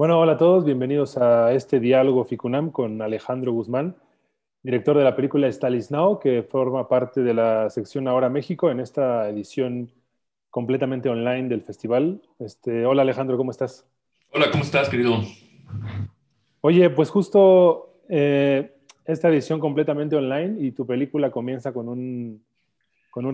Bueno, hola a todos, bienvenidos a este diálogo FICUNAM con Alejandro Guzmán, director de la película Stanislao, que forma parte de la sección Ahora México en esta edición completamente online del festival. Hola Alejandro, ¿cómo estás? Hola, ¿cómo estás, querido? Oye, pues justo esta edición completamente online y tu película comienza con un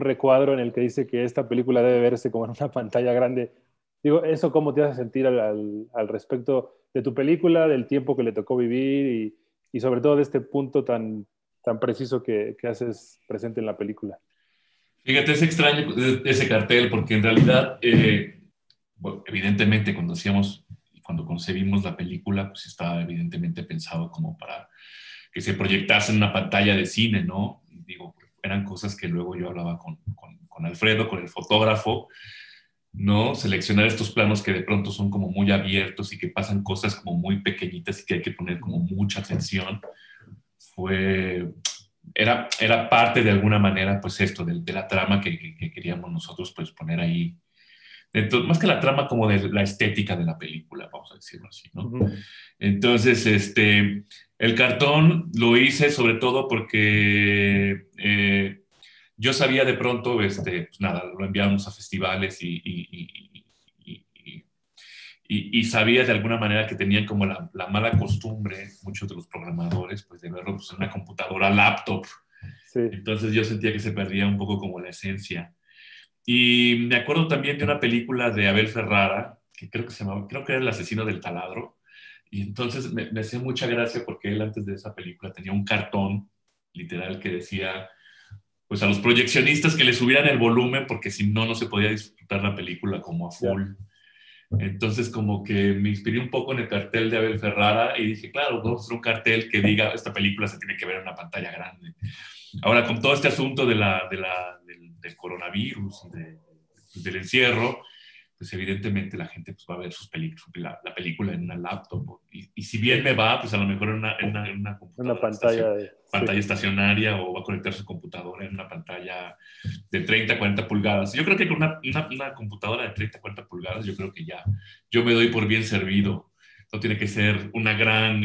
recuadro en el que dice que esta película debe verse como en una pantalla grande. Digo, ¿eso cómo te hace sentir al respecto de tu película, del tiempo que le tocó vivir y sobre todo de este punto tan preciso que haces presente en la película? Fíjate, es extraño ese cartel porque en realidad, bueno, evidentemente cuando hacíamos y cuando concebimos la película, pues estaba evidentemente pensado como para que se proyectase en una pantalla de cine, ¿no? Digo, eran cosas que luego yo hablaba con Alfredo, con el fotógrafo, ¿no? Seleccionar estos planos que de pronto son como muy abiertos y que pasan cosas como muy pequeñitas y que hay que poner como mucha atención. Fue era parte de alguna manera, pues esto, de la trama que queríamos nosotros, pues poner ahí, dentro, más que la trama, como de la estética de la película, vamos a decirlo así, ¿no? Ujú. Entonces, el cartón lo hice sobre todo porque yo sabía de pronto, pues nada, lo enviábamos a festivales y sabía de alguna manera que tenían como la mala costumbre, muchos de los programadores, pues de verlo pues, en una computadora laptop. Sí. Entonces yo sentía que se perdía un poco como la esencia. Y me acuerdo también de una película de Abel Ferrara, que creo que se llamaba, creo que era El asesino del taladro. Y entonces me hacía mucha gracia porque él antes de esa película tenía un cartón literal que decía, pues a los proyeccionistas que le subieran el volumen porque si no, no se podía disfrutar la película como a Ya. full. Entonces como que me inspiré un poco en el cartel de Abel Ferrara y dije, claro, vamos a hacer un cartel que diga, esta película se tiene que ver en una pantalla grande. Ahora, con todo este asunto del coronavirus y del encierro, pues evidentemente la gente pues, va a ver la película en una laptop. Y si bien Sí. me va, pues a lo mejor en una Una computadora pantalla sí. pantalla estacionaria o va a conectar su computadora en una pantalla de 30 a 40 pulgadas. Yo creo que con una computadora de 30 a 40 pulgadas, yo creo que ya, yo me doy por bien servido. No tiene que ser una gran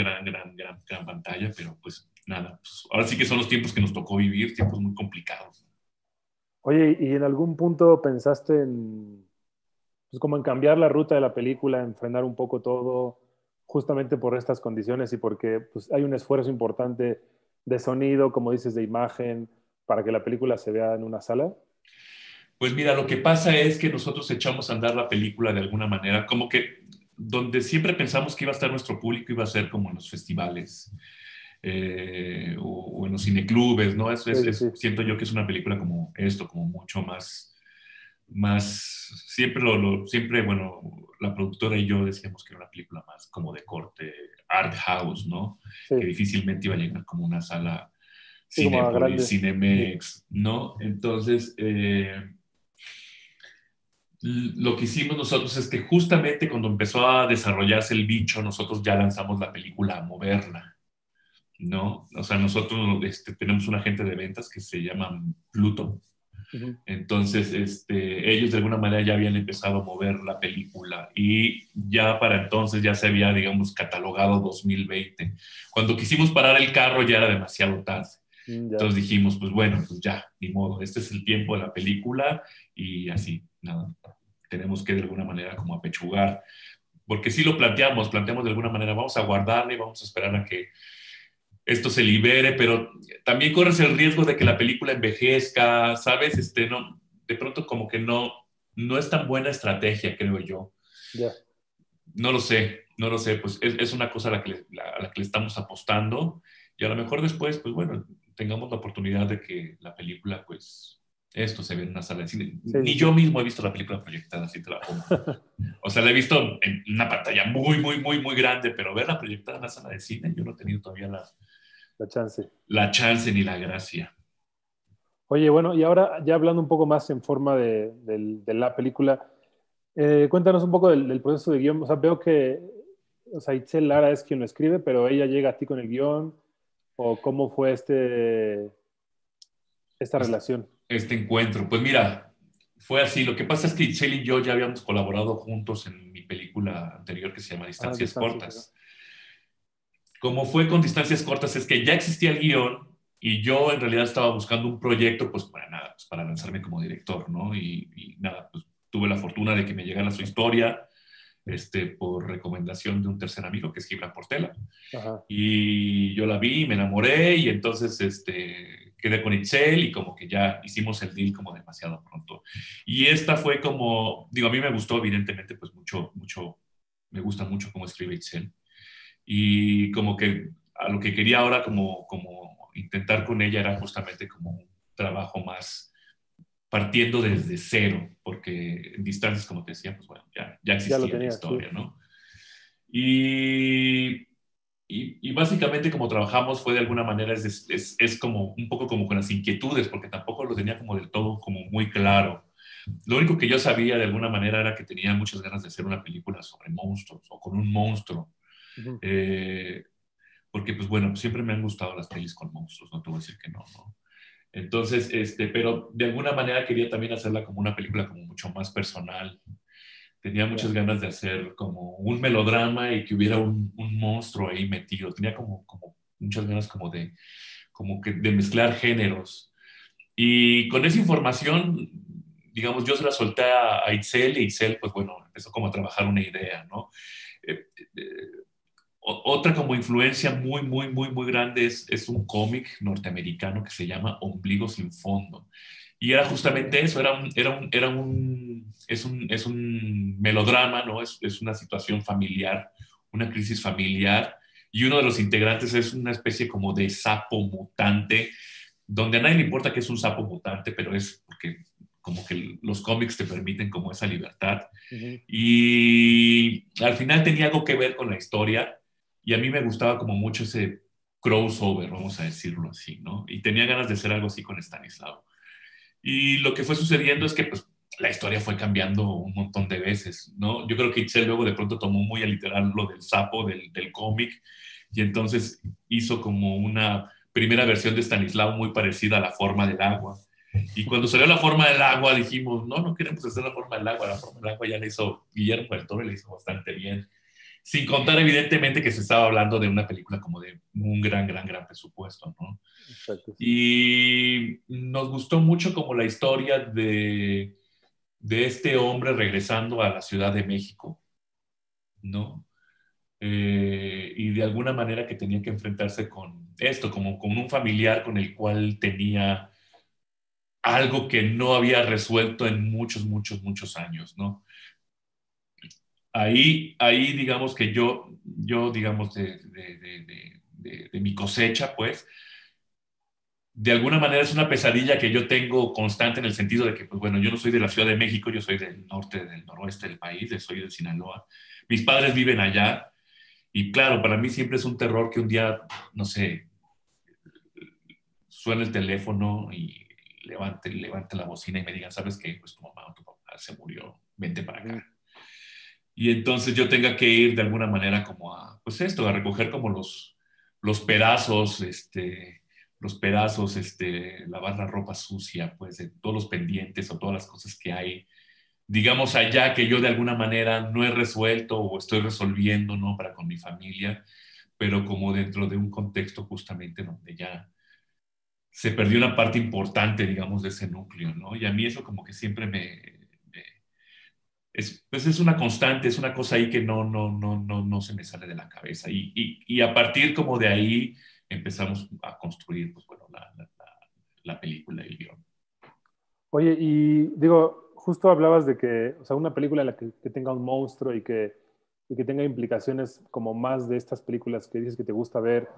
pantalla, pero pues nada, pues, ahora sí que son los tiempos que nos tocó vivir, tiempos muy complicados. Oye, ¿y en algún punto pensaste pues como en cambiar la ruta de la película, en frenar un poco todo, justamente por estas condiciones y porque pues, hay un esfuerzo importante de sonido, como dices, de imagen, para que la película se vea en una sala? Pues mira, lo que pasa es que nosotros echamos a andar la película de alguna manera, como que donde siempre pensamos que iba a estar nuestro público iba a ser como en los festivales o en los cineclubes, ¿no? Sí, sí, sí. Siento yo que es una película como esto, como mucho más, siempre, bueno, la productora y yo decíamos que era una película más como de corte art house, ¿no? Que Sí, difícilmente iba a llegar como una sala sí, como a Cinépolis, grandes. Sí. Cinemex, ¿no? Entonces, lo que hicimos nosotros es que justamente cuando empezó a desarrollarse el bicho, nosotros ya lanzamos la película a moverla, ¿no? O sea, nosotros tenemos un agente de ventas que se llama Pluto. Ujú. Entonces, ellos de alguna manera ya habían empezado a mover la película y ya para entonces ya se había, digamos, catalogado 2020. Cuando quisimos parar el carro ya era demasiado tarde. Ya. Entonces dijimos, pues bueno, pues ya, ni modo, este es el tiempo de la película y así, nada, tenemos que de alguna manera como apechugar, porque si lo planteamos de alguna manera, vamos a guardarle, vamos a esperar a que esto se libere, pero también corres el riesgo de que la película envejezca, ¿sabes? No, de pronto como que no es tan buena estrategia, creo yo. Ya. No lo sé, pues es una cosa a la que le estamos apostando y a lo mejor después, pues bueno, tengamos la oportunidad de que la película, pues esto se ve en una sala de cine. Sí, sí, Ni yo sí. mismo he visto la película proyectada, así te la pongo. O sea, la he visto en una pantalla muy grande, pero verla proyectada en la sala de cine, yo no he tenido todavía La chance. la chance ni la gracia. Oye, bueno, y ahora ya hablando un poco más en forma de la película, cuéntanos un poco del proceso de guión. O sea, veo que, o sea, Itzel Lara es quien lo escribe, pero ella llega a ti con el guión, o cómo fue esta Este, relación. este encuentro. Pues mira, fue así. Lo que pasa es que Itzel y yo ya habíamos colaborado juntos en mi película anterior que se llama Ah, Distancias distancias, ajá. Cortas. Como fue con Distancias Cortas, es que ya existía el guión y yo en realidad estaba buscando un proyecto, pues para nada, pues para lanzarme como director, ¿no? Y nada, pues tuve la fortuna de que me llegara su historia, por recomendación de un tercer amigo que es Gibran Portela. Ajá. Y yo la vi, me enamoré y entonces quedé con Itzel y como que ya hicimos el deal como demasiado pronto. Y esta fue como, digo, a mí me gustó evidentemente pues mucho, mucho, me gusta mucho cómo escribe Itzel y como que a lo que quería ahora como intentar con ella era justamente como un trabajo más partiendo desde cero, porque en distancias, como te decía, pues bueno, ya Ya lo existía la tenía, sí. historia, ¿no? Y, y básicamente como trabajamos fue de alguna manera, es como un poco como con las inquietudes, porque tampoco lo tenía como del todo como muy claro. Lo único que yo sabía de alguna manera era que tenía muchas ganas de hacer una película sobre monstruos o con un monstruo. Ujú. Eh, porque pues bueno, siempre me han gustado las pelis con monstruos, no te voy a decir que no, ¿no? Entonces, pero de alguna manera quería también hacerla como una película como mucho más personal. Tenía Ya, muchas ganas de hacer como un melodrama y que hubiera un monstruo ahí metido. Tenía como muchas ganas como que de mezclar géneros. Y con esa información, digamos, yo se la solté a Itzel y Itzel, pues bueno, empezó como a trabajar una idea, ¿no? Eh, eh, Otra como influencia muy, muy, muy, muy grande es un cómic norteamericano que se llama Ombligo sin fondo. Y era justamente eso, es un melodrama, ¿no? Es una situación familiar, una crisis familiar, y uno de los integrantes es una especie como de sapo mutante, donde a nadie le importa que es un sapo mutante, pero es porque como que los cómics te permiten como esa libertad. ujú. Y al final tenía algo que ver con la historia y a mí me gustaba como mucho ese crossover, vamos a decirlo así, ¿no? Y tenía ganas de hacer algo así con Stanislao. Y lo que fue sucediendo es que pues la historia fue cambiando un montón de veces, ¿no? Yo creo que Itzel luego de pronto tomó muy a literal lo del sapo, del cómic, y entonces hizo como una primera versión de Stanislao muy parecida a la forma del agua. Y cuando salió la forma del agua dijimos, no, no queremos hacer la forma del agua, la forma del agua ya la hizo Guillermo del Toro y la hizo bastante bien. Sin contar evidentemente que se estaba hablando de una película como de un gran, gran, gran presupuesto, ¿no? Exacto, sí. Y nos gustó mucho como la historia de este hombre regresando a la Ciudad de México, ¿no? Y de alguna manera que tenía que enfrentarse con esto, como con un familiar con el cual tenía algo que no había resuelto en muchos, muchos, muchos años, ¿no? Ahí digamos que yo digamos, de mi cosecha, pues, de alguna manera es una pesadilla que yo tengo constante en el sentido de que, pues bueno, yo no soy de la Ciudad de México, yo soy del norte, del noroeste del país, soy de Sinaloa. Mis padres viven allá y claro, para mí siempre es un terror que un día, no sé, suene el teléfono y levante la bocina y me digan, ¿sabes qué? Pues tu mamá o tu papá se murió, vente para Ujú. acá. Y entonces yo tenga que ir de alguna manera como a, pues esto, a recoger como los pedazos, lavar la ropa sucia, pues de todos los pendientes o todas las cosas que hay, digamos allá que yo de alguna manera no he resuelto o estoy resolviendo, ¿no? Para con mi familia, pero como dentro de un contexto justamente donde ya se perdió una parte importante, digamos, de ese núcleo, ¿no? Y a mí eso como que siempre pues es una constante, es una cosa ahí que no se me sale de la cabeza. Y a partir como de ahí empezamos a construir, pues bueno, la película y el guión. Oye, y digo, justo hablabas de que, o sea, una película en la que tenga un monstruo y que tenga implicaciones como más de estas películas que dices que te gusta ver,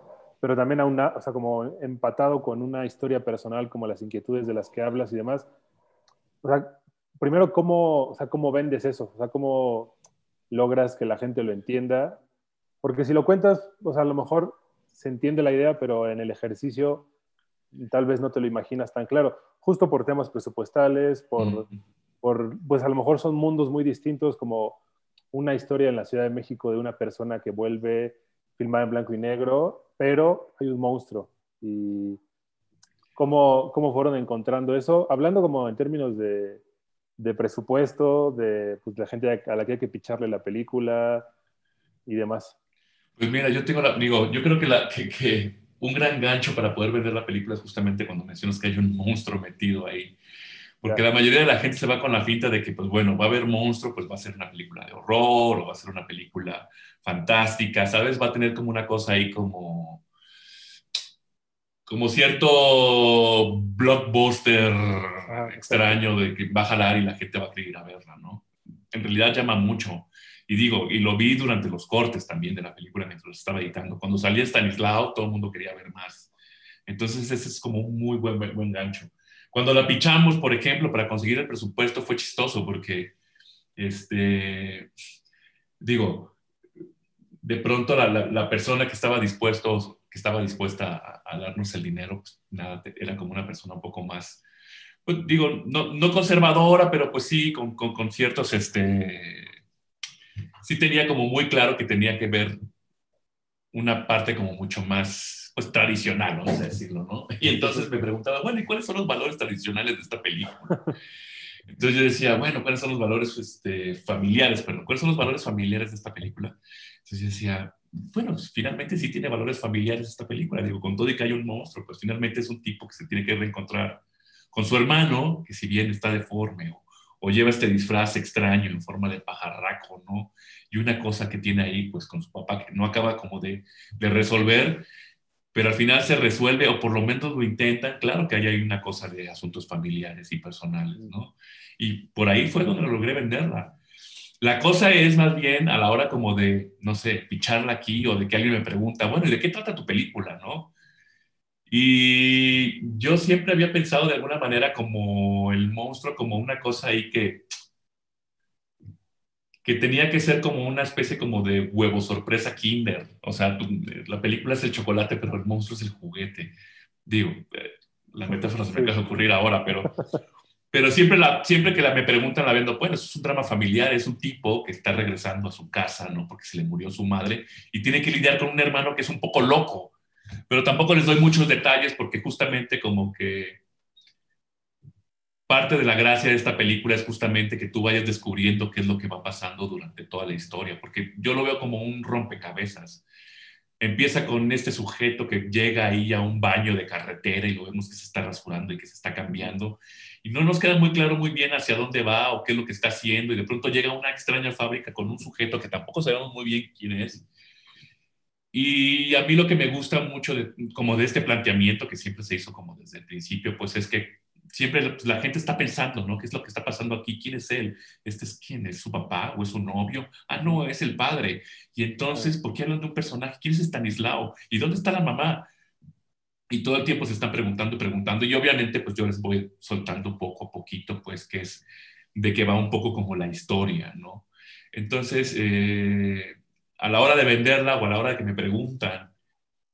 pero también a una, o sea, como empatado con una historia personal como las inquietudes de las que hablas y demás. O sea, primero, ¿cómo, o sea, cómo vendes eso? O sea, ¿cómo logras que la gente lo entienda? Porque si lo cuentas, o sea, a lo mejor se entiende la idea, pero en el ejercicio tal vez no te lo imaginas tan claro, justo por temas presupuestales, Mm, pues a lo mejor son mundos muy distintos, como una historia en la Ciudad de México de una persona que vuelve filmada en blanco y negro, pero hay un monstruo. ¿Y cómo fueron encontrando eso? Hablando como en términos de de presupuesto, de pues, la gente a la que hay que picharle la película y demás. Pues mira, digo, yo creo que, que un gran gancho para poder vender la película es justamente cuando mencionas que hay un monstruo metido ahí. Porque Ya, la mayoría de la gente se va con la finta de que, pues bueno, va a haber monstruo, pues va a ser una película de horror o va a ser una película fantástica, ¿sabes? Va a tener como una cosa ahí como cierto blockbuster ajá, exacto. extraño de que va a jalar y la gente va a querer ir a verla, ¿no? En realidad llama mucho. Y digo, y lo vi durante los cortes también de la película mientras lo estaba editando. Cuando salía Stanislao, todo el mundo quería ver más. Entonces ese es como un muy buen gancho. Cuando la pichamos, por ejemplo, para conseguir el presupuesto fue chistoso porque, este, digo, de pronto la persona que estaba dispuesta a darnos el dinero, pues nada, era como una persona un poco más, pues digo, no conservadora, pero pues sí, con ciertos, sí tenía como muy claro que tenía que ver una parte como mucho más, pues tradicional, vamos a decirlo, ¿no? Y Sí, sí. entonces me preguntaba, bueno, ¿y cuáles son los valores tradicionales de esta película? Entonces yo decía, bueno, ¿cuáles son los valores familiares? Perdón, ¿cuáles son los valores familiares de esta película? Entonces yo decía, bueno, pues, finalmente sí tiene valores familiares esta película. Digo, con todo y que hay un monstruo, pues finalmente es un tipo que se tiene que reencontrar con su hermano, que si bien está deforme o lleva este disfraz extraño en forma de pajarraco, ¿no? Y una cosa que tiene ahí, pues con su papá, que no acaba como de resolver, pero al final se resuelve, o por lo menos lo intentan. Claro que ahí hay una cosa de asuntos familiares y personales, ¿no? Y por ahí fue donde logré venderla. La cosa es más bien a la hora como de, no sé, picharla aquí o de que alguien me pregunta, bueno, ¿y de qué trata tu película, no? Y yo siempre había pensado de alguna manera como el monstruo, como una cosa ahí que tenía que ser como una especie como de huevo sorpresa Kinder. O sea, la película es el chocolate, pero el monstruo es el juguete. Digo, la metáfora se me Sí, acaba de ocurrir ahora, pero siempre que me preguntan, la vendo, bueno, eso es un drama familiar, es un tipo que está regresando a su casa, ¿no? Porque se le murió su madre y tiene que lidiar con un hermano que es un poco loco, pero tampoco les doy muchos detalles porque justamente como que parte de la gracia de esta película es justamente que tú vayas descubriendo qué es lo que va pasando durante toda la historia, porque yo lo veo como un rompecabezas. Empieza con este sujeto que llega ahí a un baño de carretera y lo vemos que se está rasurando y que se está cambiando. Y no nos queda muy claro muy bien hacia dónde va o qué es lo que está haciendo. Y de pronto llega a una extraña fábrica con un sujeto que tampoco sabemos muy bien quién es. Y a mí lo que me gusta mucho como de este planteamiento que siempre se hizo como desde el principio, pues es que siempre pues, la gente está pensando, ¿no? ¿Qué es lo que está pasando aquí? ¿Quién es él? ¿Este es quién? ¿Es su papá o es su novio? Ah, no, es el padre. Y entonces, ¿por qué hablan de un personaje? ¿Quién es Stanislao? ¿Y dónde está la mamá? Y todo el tiempo se están preguntando, preguntando. Y obviamente, pues yo les voy soltando poco a poquito, pues que es de que va un poco como la historia, ¿no? Entonces, a la hora de venderla o a la hora de que me preguntan,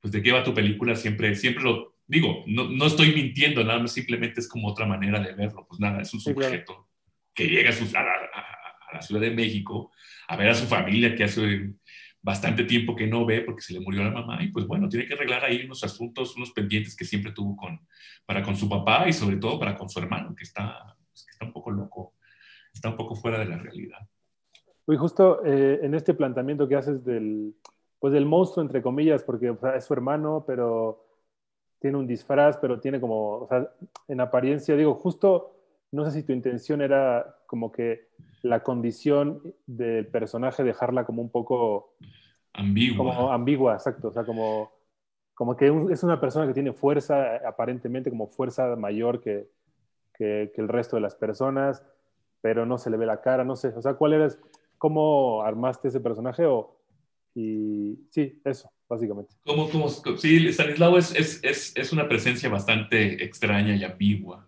pues de qué va tu película, siempre lo digo, no estoy mintiendo, nada más simplemente es como otra manera de verlo. Pues nada, es un sí, claro. sujeto que llega a la Ciudad de México a ver a su familia que hace bastante tiempo que no ve porque se le murió la mamá y pues bueno, tiene que arreglar ahí unos asuntos, unos pendientes que siempre tuvo para con su papá y sobre todo para con su hermano, pues, que está un poco loco, está un poco fuera de la realidad. Y justo en este planteamiento que haces pues del monstruo, entre comillas, porque o sea, es su hermano, pero tiene un disfraz, pero tiene como, o sea, en apariencia, digo, justo, no sé si tu intención era como que la condición del personaje dejarla como un poco, Ambigua. como ambigua, exacto, o sea, como que es una persona que tiene fuerza, aparentemente como fuerza mayor que el resto de las personas, pero no se le ve la cara, no sé, o sea, ¿cuál eres, cómo armaste ese personaje? Y sí, eso, básicamente. Sí, Stanislao es una presencia bastante extraña y ambigua.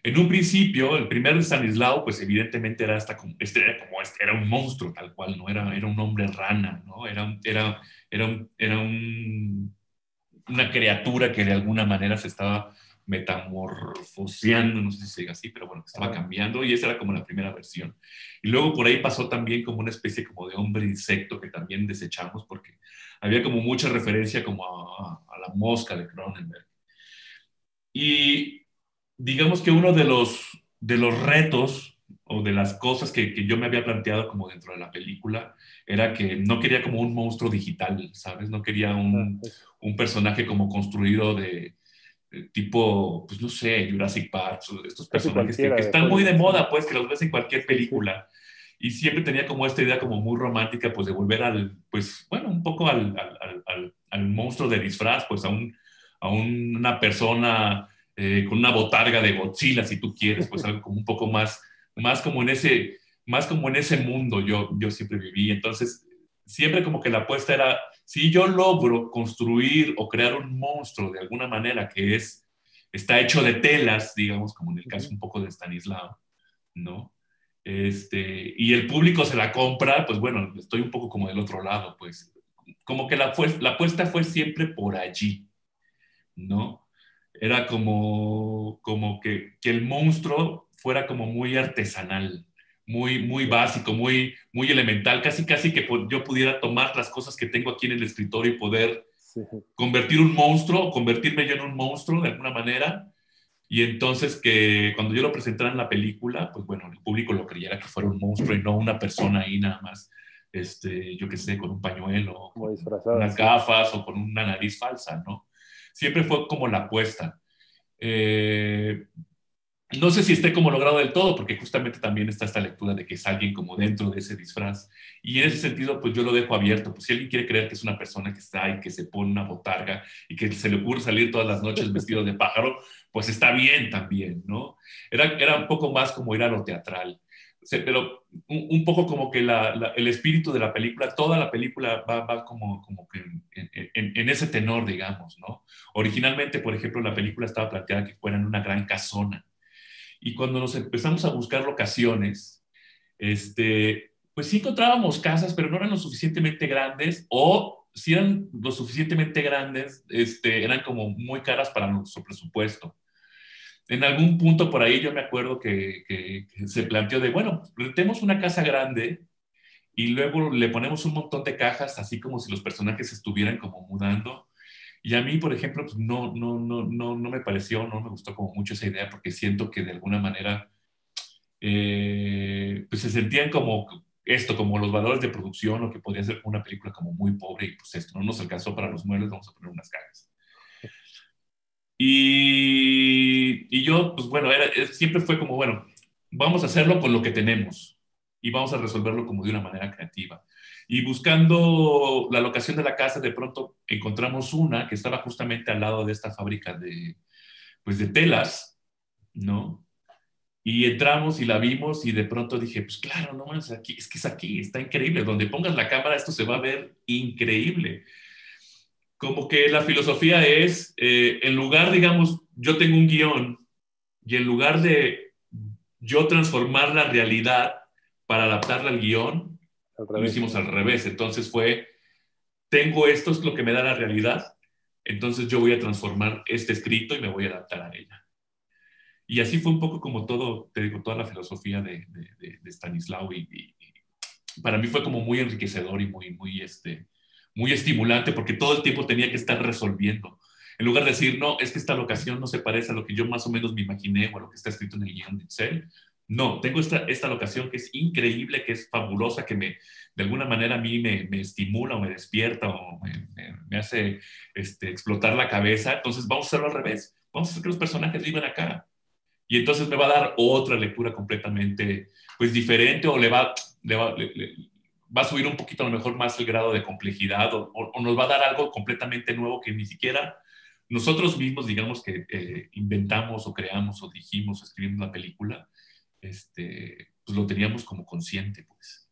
En un principio, el primer Stanislao, pues evidentemente era un monstruo tal cual, ¿no? Era un hombre rana, ¿no? Una criatura que de alguna manera se estaba metamorfoseando, no sé si se diga así, pero bueno, estaba Ajá. cambiando y esa era como la primera versión. Y luego por ahí pasó también como una especie como de hombre insecto que también desechamos porque había como mucha referencia como a la mosca de Cronenberg. Y digamos que uno de los retos o de las cosas que yo me había planteado como dentro de la película era que no quería como un monstruo digital, ¿sabes? No quería Ah, eso. un personaje como construido de tipo, pues no sé, Jurassic Park, estos Casi personajes que cualquiera de están muy de Hollywood, sí. moda, pues que los ves en cualquier Sí, sí. película. Y siempre tenía como esta idea como muy romántica, pues de volver al, pues bueno, un poco al monstruo de disfraz, pues una persona con una botarga de Godzilla, si tú quieres, pues algo como un poco más como en más como en ese mundo yo siempre viví. Entonces, siempre como que la apuesta era, si yo logro construir o crear un monstruo de alguna manera está hecho de telas, digamos, como en el caso Ujú. un poco de Stanislao, ¿no? Y el público se la compra, pues bueno, estoy un poco como del otro lado, pues como que la apuesta fue siempre por allí, ¿no? Era como que el monstruo fuera como muy artesanal, muy Ya. básico, muy elemental, casi que yo pudiera tomar las cosas que tengo aquí en el escritorio y poder Sí. convertir un monstruo, convertirme yo en un monstruo de alguna manera, y entonces que cuando yo lo presentara en la película, pues bueno, el público lo creyera que fuera un monstruo y no una persona ahí nada más, yo qué sé, con un pañuelo, Como con disfrazada, unas sí. gafas o con una nariz falsa, ¿no? Siempre fue como la apuesta. Eh, no sé si esté como logrado del todo, porque justamente también está esta lectura de que es alguien como dentro de ese disfraz. Y en ese sentido, pues yo lo dejo abierto. Pues si alguien quiere creer que es una persona que está ahí, que se pone una botarga y que se le ocurre salir todas las noches vestido de pájaro, pues está bien también, ¿no? Era un poco más como ir a lo teatral. O sea, pero un poco como que el espíritu de la película, toda la película va como que en ese tenor, digamos, ¿no? Originalmente, por ejemplo, la película estaba planteada que fuera en una gran casona y cuando nos empezamos a buscar locaciones, pues sí encontrábamos casas, pero no eran lo suficientemente grandes o si eran lo suficientemente grandes, eran como muy caras para nuestro presupuesto. En algún punto por ahí yo me acuerdo que se planteó de, bueno, rentemos una casa grande y luego le ponemos un montón de cajas, así como si los personajes estuvieran como mudando. Y a mí, por ejemplo, pues no me pareció, no me gustó como mucho esa idea porque siento que de alguna manera pues se sentían como esto, como los valores de producción o que podría ser como una película como muy pobre y pues esto no nos alcanzó para Claro. los muebles, vamos a poner unas cajas. Y yo, pues bueno, siempre fue como, bueno, vamos a hacerlo con lo que tenemos y vamos a resolverlo como de una manera creativa. Y buscando la locación de la casa, de pronto encontramos una que estaba justamente al lado de esta fábrica pues de telas, ¿no? Y entramos y la vimos y de pronto dije, pues claro, no más, aquí, es que es aquí, está increíble. Donde pongas la cámara, esto se va a ver increíble. Como que la filosofía es, en lugar, digamos, yo tengo un guión y en lugar de yo transformar la realidad para adaptarla al guión, Al lo revés. hicimos al revés. Entonces tengo esto, es lo que me da la realidad, entonces yo voy a transformar este escrito y me voy a adaptar a ella. Y así fue un poco como todo, te digo, toda la filosofía de Stanislao y para mí fue como muy enriquecedor y muy estimulante porque todo el tiempo tenía que estar resolviendo. En lugar de decir, no, es que esta locación no se parece a lo que yo más o menos me imaginé o a lo que está escrito en el guión de Excel. No, tengo esta locación que es increíble, que es fabulosa, que de alguna manera a mí me estimula o me despierta o me hace explotar la cabeza. Entonces vamos a hacerlo al revés. Vamos a hacer que los personajes vivan acá y entonces me va a dar otra lectura completamente pues diferente o va a subir un poquito a lo mejor más el grado de complejidad o nos va a dar algo completamente nuevo que ni siquiera nosotros mismos digamos que inventamos o creamos o dijimos o escribimos la película, pues lo teníamos como consciente pues.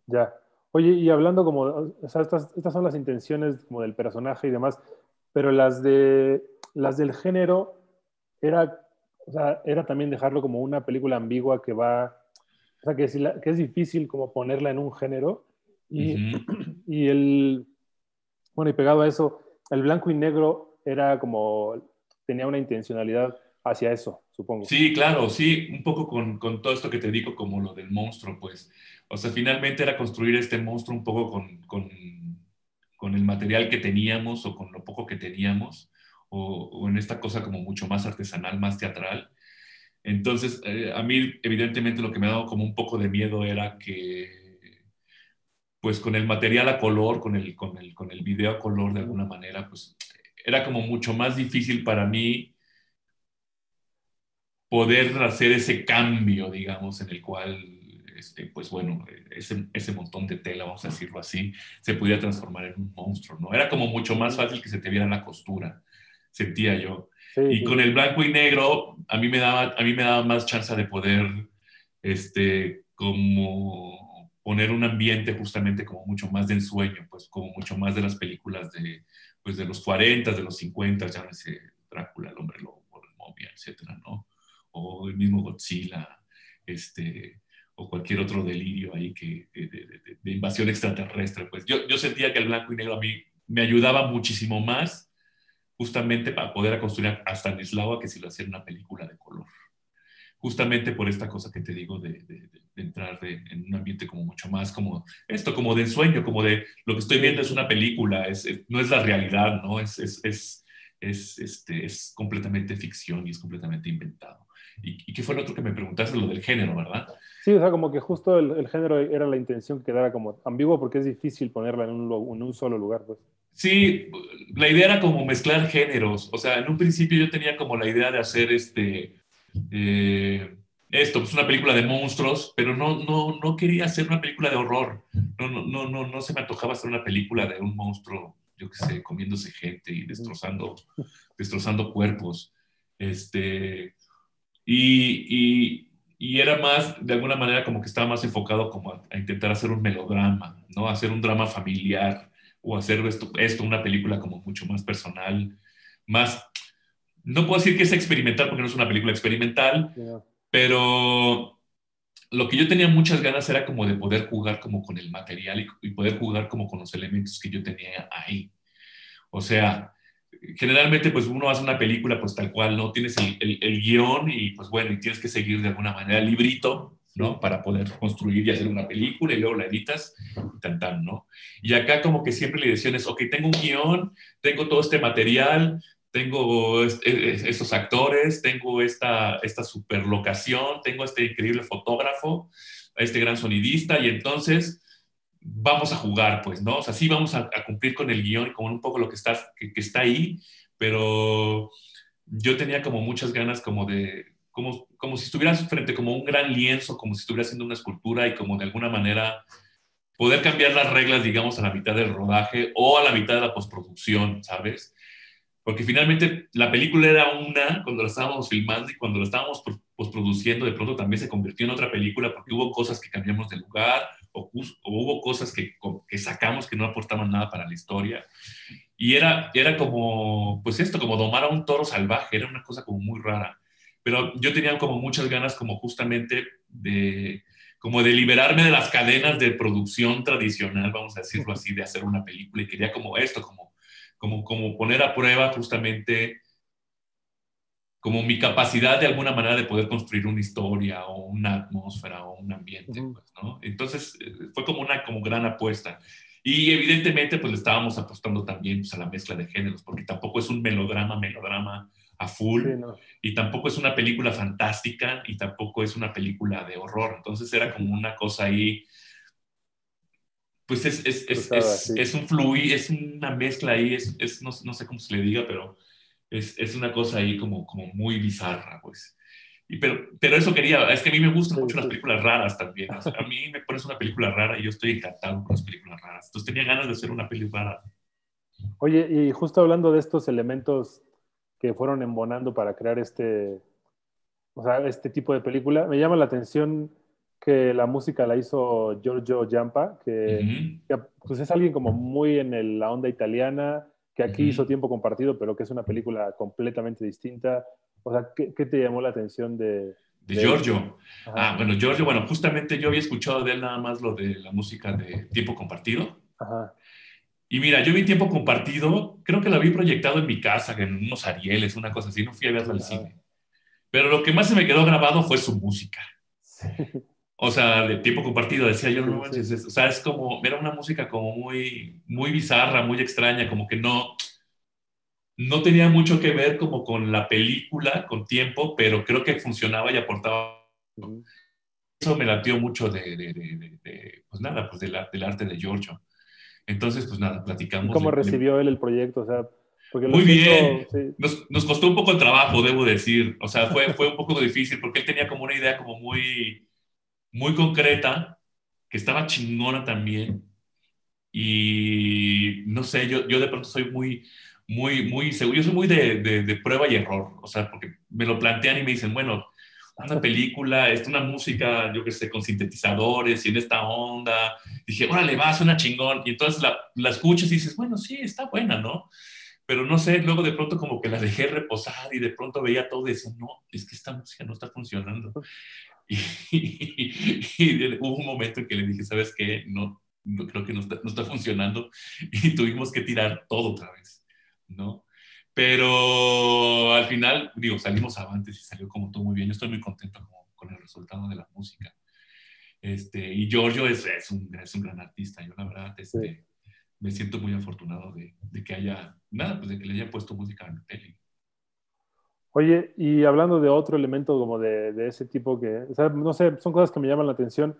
Ya. Oye, y hablando como, o sea, estas son las intenciones como del personaje y demás, pero las del género era, o sea, era también dejarlo como una película ambigua que va, o sea, que es difícil como ponerla en un género y, Ujú. y bueno, y pegado a eso, el blanco y negro era como, tenía una intencionalidad hacia eso, supongo. Sí, claro, sí, un poco con todo esto que te digo, como lo del monstruo, pues. O sea, finalmente era construir este monstruo un poco con el material que teníamos o con lo poco que teníamos, o en esta cosa como mucho más artesanal, más teatral. Entonces, a mí evidentemente lo que me daba como un poco de miedo era que, pues con el material a color, con el video a color de alguna manera, pues era como mucho más difícil para mí poder hacer ese cambio, digamos, en el cual, pues bueno, ese montón de tela, vamos a decirlo así, se pudiera transformar en un monstruo, ¿no? Era como mucho más fácil que se te viera la costura, sentía yo. Sí, Y sí, con sí. el blanco y negro, a mí me daba más chance de poder, como poner un ambiente justamente como mucho más de ensueño, pues como mucho más de las películas pues de los 40, de los 50, llámese Drácula, el hombre lobo, la momia, etcétera, ¿no? O el mismo Godzilla, o cualquier otro delirio ahí de invasión extraterrestre. Pues yo sentía que el blanco y negro a mí me ayudaba muchísimo más justamente para poder construir a Stanislawa que si lo hacía en una película de color. Justamente por esta cosa que te digo de entrar en un ambiente como mucho más como esto, como de ensueño, como de lo que estoy Sí, viendo sí, es sí. una película, no es la realidad, ¿no? Es completamente ficción y es completamente inventado. ¿Y qué fue lo otro que me preguntaste? Lo del género, ¿verdad? Sí, o sea, como que justo el género era la intención que quedara como ambiguo porque es difícil ponerla en un solo lugar, pues. Sí, la idea era como mezclar géneros. O sea, en un principio yo tenía como la idea de hacer eh, pues una película de monstruos, pero no quería hacer una película de horror. No se me antojaba hacer una película de un monstruo, yo qué sé, comiéndose gente y Ujú. destrozando cuerpos. Este, y era más, de alguna manera, como que estaba más enfocado como a intentar hacer un melodrama, ¿no? Hacer un drama familiar o hacer una película como mucho más personal, más, no puedo decir que es experimental porque no es una película experimental, Sí, no. pero lo que yo tenía muchas ganas era como de poder jugar como con el material y poder jugar como con los elementos que yo tenía ahí. O sea, generalmente pues uno hace una película pues tal cual, ¿no? Tienes el guión y pues bueno, y tienes que seguir de alguna manera el librito, Sí. ¿no? Para poder construir y hacer una película y luego la editas y tan, ¿no? Y acá como que siempre la dirección es, ok, tengo un guión, tengo todo este material, tengo estos actores, tengo esta super locación, tengo este increíble fotógrafo, este gran sonidista y entonces vamos a jugar, pues, ¿no? O sea, sí vamos a cumplir con el guión y con un poco lo que está ahí, pero yo tenía como muchas ganas como si estuvieras frente como un gran lienzo, como si estuvieras haciendo una escultura y como de alguna manera poder cambiar las reglas, digamos, a la mitad del rodaje o a la mitad de la postproducción, ¿sabes? Porque finalmente la película era una cuando la estábamos filmando y cuando la estábamos postproduciendo, de pronto también se convirtió en otra película porque hubo cosas que cambiamos de lugar o hubo cosas que sacamos que no aportaban nada para la historia. Y era como, pues esto, como domar a un toro salvaje, era una cosa como muy rara. Pero yo tenía como muchas ganas como justamente como de liberarme de las cadenas de producción tradicional, vamos a decirlo así, de hacer una película y quería como esto, como poner a prueba justamente como mi capacidad de alguna manera de poder construir una historia o una atmósfera o un ambiente, Ujú. pues, ¿no? Entonces fue como una como gran apuesta. Y evidentemente pues le estábamos apostando también pues, a la mezcla de géneros, porque tampoco es un melodrama a Sí, full, no. y tampoco es una película fantástica, y tampoco es una película de horror. Entonces era como una cosa ahí, pues Cruzada, sí. es un fluir, es una mezcla ahí, no sé cómo se le diga, pero es una cosa ahí como muy bizarra, pues. Pero eso quería, es que a mí me gustan Sí, mucho las sí. películas raras también. O sea, a mí me pones una película rara y yo estoy encantado con las películas raras. Entonces tenía ganas de hacer una película rara. Oye, y justo hablando de estos elementos que fueron embonando para crear o sea, este tipo de película, me llama la atención que la música la hizo Giorgio Giampa, Ujú, que, pues es alguien como muy en la onda italiana, que aquí hizo ujú. Tiempo Compartido, pero que es una película completamente distinta. O sea, ¿qué te llamó la atención De de él? Giorgio. Ajá, Bueno, Giorgio, bueno, justamente yo había escuchado de él nada más lo de la música de Tiempo Compartido. ajá, Y mira, yo vi Tiempo Compartido, creo que la vi proyectado en mi casa, en unos Arieles, una cosa así, no fui a verla al ajá. cine. Pero lo que más se me quedó grabado fue su música. Sí, O sea, de Tiempo Compartido, decía yo, no sí, sí. manches, o sea, es como, era una música como muy bizarra, muy extraña, como que no, no tenía mucho que ver como con la película, con tiempo, pero creo que funcionaba y aportaba. Ujú. Eso me latió mucho pues nada, pues del arte de Giorgio. Entonces, pues nada, ¿Y platicamos. cómo recibió él el proyecto? O sea, porque lo Muy bien. siento, sí. Nos costó un poco el trabajo, debo decir. O sea, fue un poco difícil porque él tenía como una idea como muy concreta, que estaba chingona también. Y no sé, yo de pronto soy muy seguro. Yo soy muy de prueba y error. O sea, porque me lo plantean y me dicen, bueno, una película, una música, yo qué sé, con sintetizadores y en esta onda. Dije, órale, va, suena chingón. Y entonces la escuchas y dices, bueno, sí, está buena, ¿no? Pero no sé, luego de pronto como que la dejé reposar y de pronto veía todo y decía, no, es que esta música no está funcionando. Y hubo un momento en que le dije, ¿sabes qué? No creo que no está funcionando y tuvimos que tirar todo otra vez, ¿no? Pero al final, digo, salimos avantes y salió como todo muy bien. Yo estoy muy contento con el resultado de la música. Y Giorgio es un gran artista. Yo, la verdad, Sí. me siento muy afortunado de que haya, nada, pues de que le haya puesto música a mi peli. Oye, y hablando de otro elemento como de ese tipo que, o sea, no sé, son cosas que me llaman la atención,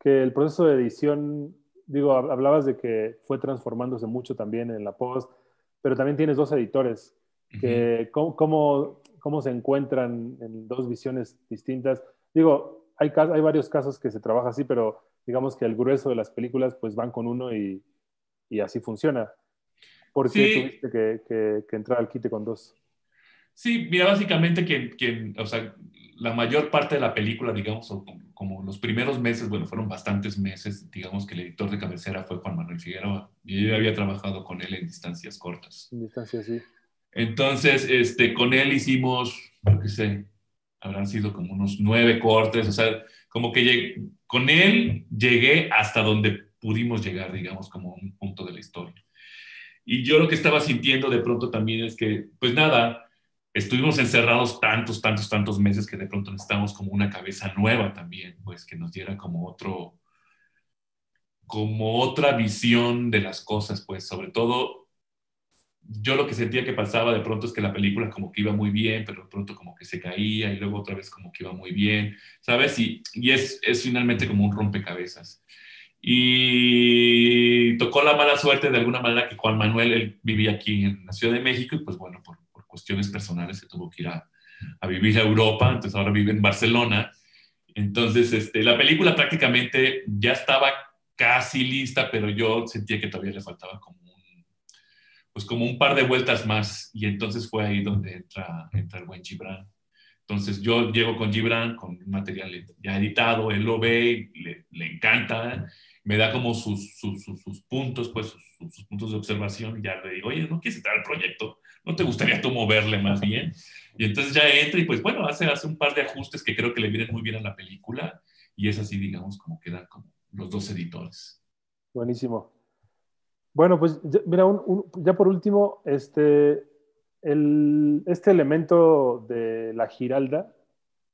que el proceso de edición, digo, hablabas de que fue transformándose mucho también en la post, pero también tienes dos editores, Ujú. que cómo se encuentran en dos visiones distintas. Digo, hay varios casos que se trabaja así, pero digamos que el grueso de las películas pues van con uno y así funciona. ¿Por qué Sí, tuviste que entrar al quite con dos? sí, mira, básicamente o sea, la mayor parte de la película, digamos, o como los primeros meses, bueno, fueron bastantes meses, digamos que el editor de cabecera fue Juan Manuel Figueroa, y yo ya había trabajado con él en distancias cortas. En distancia, sí. Entonces, con él hicimos, yo qué sé, habrán sido como unos 9 cortes, o sea, como que con él llegué hasta donde pudimos llegar, digamos, como un punto de la historia. Y yo lo que estaba sintiendo de pronto también es que, pues nada, estuvimos encerrados tantos meses que de pronto necesitamos como una cabeza nueva también, pues que nos diera como otra visión de las cosas, pues sobre todo yo lo que sentía que pasaba de pronto es que la película como que iba muy bien, pero de pronto como que se caía y luego otra vez como que iba muy bien, ¿sabes? Y es finalmente como un rompecabezas. Y tocó la mala suerte de alguna manera que Juan Manuel, él vivía aquí en la Ciudad de México y pues bueno, por cuestiones personales se tuvo que ir a vivir a Europa, entonces ahora vive en Barcelona. Entonces, la película prácticamente ya estaba casi lista, pero yo sentía que todavía le faltaba como un par de vueltas más y entonces fue ahí donde entra el buen Gibran. Entonces yo llego con Gibran con un material ya editado, él lo ve, le encanta, me da como sus puntos, pues sus puntos de observación y ya le digo, oye, ¿no quieres entrar al proyecto? ¿No te gustaría tú moverle más bien? Y entonces ya entra y pues bueno, hace un par de ajustes que creo que le vienen muy bien a la película y es así, digamos, como quedan como los dos editores. Buenísimo. Bueno, pues mira, ya por último, este elemento de la Giralda,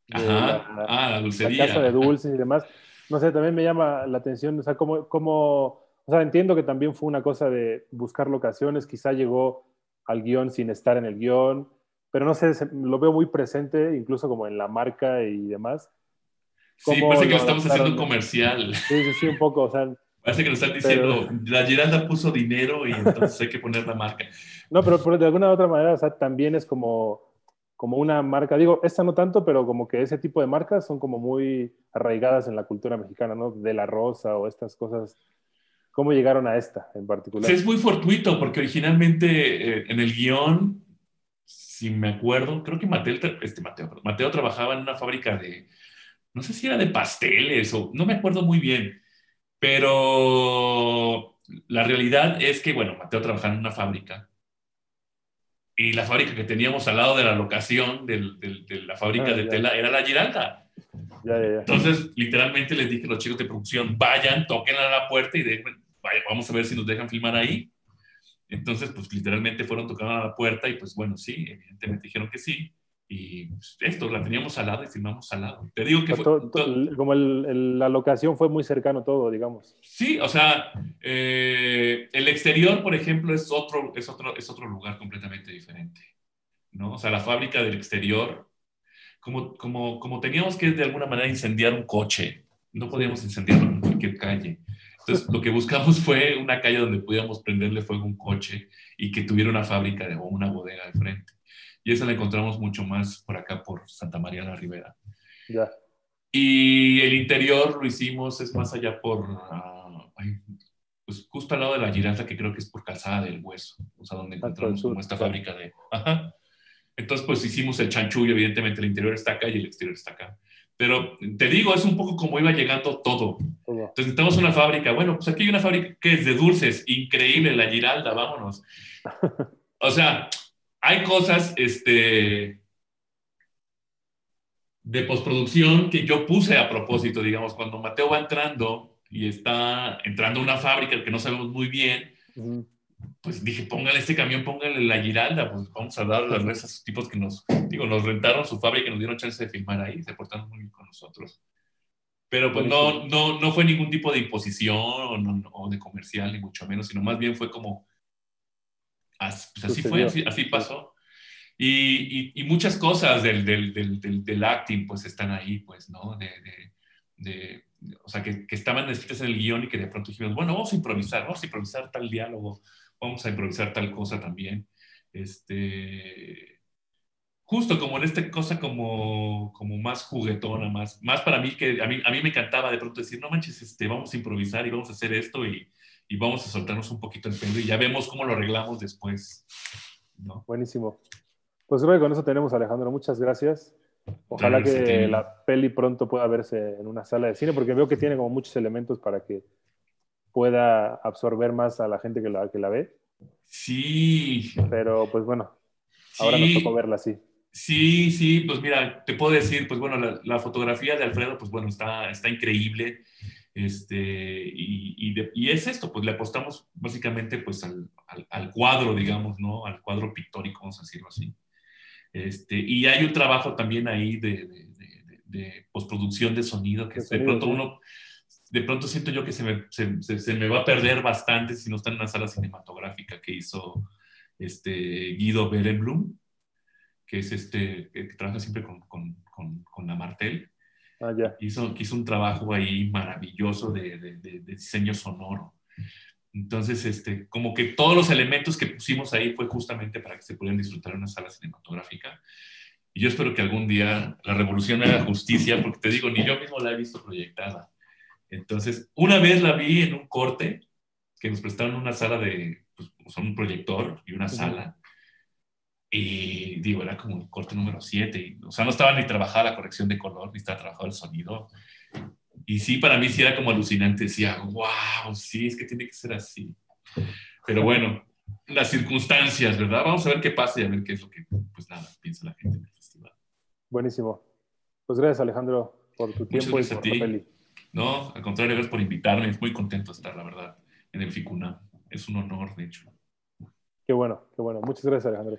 de Ajá, la la casa de dulcería. dulces y demás, no sé, también me llama la atención, o sea, o sea, entiendo que también fue una cosa de buscar locaciones, quizá llegó al guión sin estar en el guión, pero no sé, lo veo muy presente, incluso como en la marca y demás, Sí, cómo parece que lo lo estamos haciendo un adaptaron. comercial. Sí, sí, sí, un poco, o sea, Parece que nos están pero diciendo, la Giralda puso dinero y entonces hay que poner la marca. no, pero de alguna u otra manera, o sea, también es como una marca, digo, esta no tanto, pero como que ese tipo de marcas son como muy arraigadas en la cultura mexicana, ¿no? De la Rosa o estas cosas. ¿Cómo llegaron a esta en Pues particular? es muy fortuito porque originalmente en el guión, si me acuerdo, creo que Mateo trabajaba en una fábrica no sé si era de pasteles o no me acuerdo muy bien, pero la realidad es que, bueno, Mateo trabajaba en una fábrica y la fábrica que teníamos al lado de la locación de la fábrica Ah, de ya, tela era la Giralda. ya, ya, ya. Entonces, literalmente les dije a los chicos de producción, vayan, toquen a la puerta y vaya, vamos a ver si nos dejan filmar ahí. Entonces, pues literalmente fueron tocando a la puerta y pues bueno, sí, evidentemente dijeron que sí. Y pues, esto, la teníamos al lado y filmamos al lado. Te digo que fue... Como la locación fue muy cercano todo, digamos. Sí, o sea, el exterior, por ejemplo, es otro lugar completamente diferente, ¿no? O sea, la fábrica del exterior, como teníamos que de alguna manera incendiar un coche, no podíamos incendiarlo en cualquier calle. Entonces, lo que buscamos fue una calle donde pudiéramos prenderle fuego a un coche y que tuviera una fábrica o una bodega de frente. Y esa la encontramos mucho más por acá, por Santa María la Ribera. Ya. Y el interior lo hicimos, es más allá por, pues justo al lado de la Giralda, que creo que es por Calzada del Hueso, o sea, donde Por el encontramos como sur, esta claro. fábrica de... Ajá. Entonces, pues hicimos el chanchullo, evidentemente el interior está acá y el exterior está acá. Pero te digo, es un poco como iba llegando todo. Todo. Entonces necesitamos una fábrica. Bueno, pues aquí hay una fábrica que es de dulces, increíble, la Giralda, vámonos. O sea, hay cosas, de postproducción que yo puse a propósito, digamos, cuando Mateo va entrando y está entrando a una fábrica que no sabemos muy bien, Ujú. pues dije, póngale este camión, póngale la Giralda, pues vamos a dar las veces a esos tipos que nos rentaron su fábrica y nos dieron chance de filmar ahí, se portaron muy bien con nosotros. Pero pues Buenísimo. no fue ningún tipo de imposición o de comercial, ni mucho menos, sino más bien fue como, pues así fue, Sucedió. así Sí. pasó. Y muchas cosas del acting, pues están ahí, pues, ¿no? O sea, que estaban escritas en el guión y que de pronto dijimos, bueno, vamos a improvisar tal diálogo, vamos a improvisar tal cosa también. Justo como en esta cosa como más juguetona, más para mí, que a mí me encantaba de pronto decir, no manches, vamos a improvisar y vamos a hacer esto y vamos a soltarnos un poquito el pelo y ya vemos cómo lo arreglamos después, ¿no? Buenísimo. Pues creo que con eso tenemos, Alejandro. Muchas gracias. Ojalá Gracias a que ti. la peli pronto pueda verse en una sala de cine, porque veo que tiene como muchos elementos para que pueda absorber más a la gente que la ve. Sí, Pero pues bueno, ahora nos tocó sí, verla así. sí, pues mira, te puedo decir, pues bueno, la fotografía de Alfredo, pues bueno, está increíble, y es esto, pues le apostamos básicamente pues al cuadro, digamos, ¿no? Al cuadro pictórico, vamos a decirlo así. Y hay un trabajo también ahí de postproducción de sonido que De de sonido, pronto sí. de pronto siento yo que se me va a perder bastante si no está en una sala cinematográfica que hizo Guido Berenblum, que es que trabaja siempre con la Martel, Ah, y ya. que hizo un trabajo ahí maravilloso de diseño sonoro. Entonces, como que todos los elementos que pusimos ahí fue justamente para que se pudieran disfrutar en una sala cinematográfica. Y yo espero que algún día la revolución me haga justicia, porque te digo, ni yo mismo la he visto proyectada. Entonces, una vez la vi en un corte que nos prestaron una sala pues, un proyector y una Ujú. sala. Y digo, era como el corte número 7. O sea, no estaba ni trabajada la corrección de color, ni estaba trabajado el sonido. Y sí, para mí sí era como alucinante. Decía, wow, sí, es que tiene que ser así. Pero bueno, las circunstancias, ¿verdad? Vamos a ver qué pasa y a ver qué es lo que, pues nada, piensa la gente en el festival. Buenísimo. Pues gracias, Alejandro, por tu Muchas tiempo y gracias a por la ti. peli. No, al contrario, gracias por invitarme. Es muy contento de estar, la verdad, en el FICUNAM. Es un honor, de hecho. Qué bueno, qué bueno. Muchas gracias, Alejandro.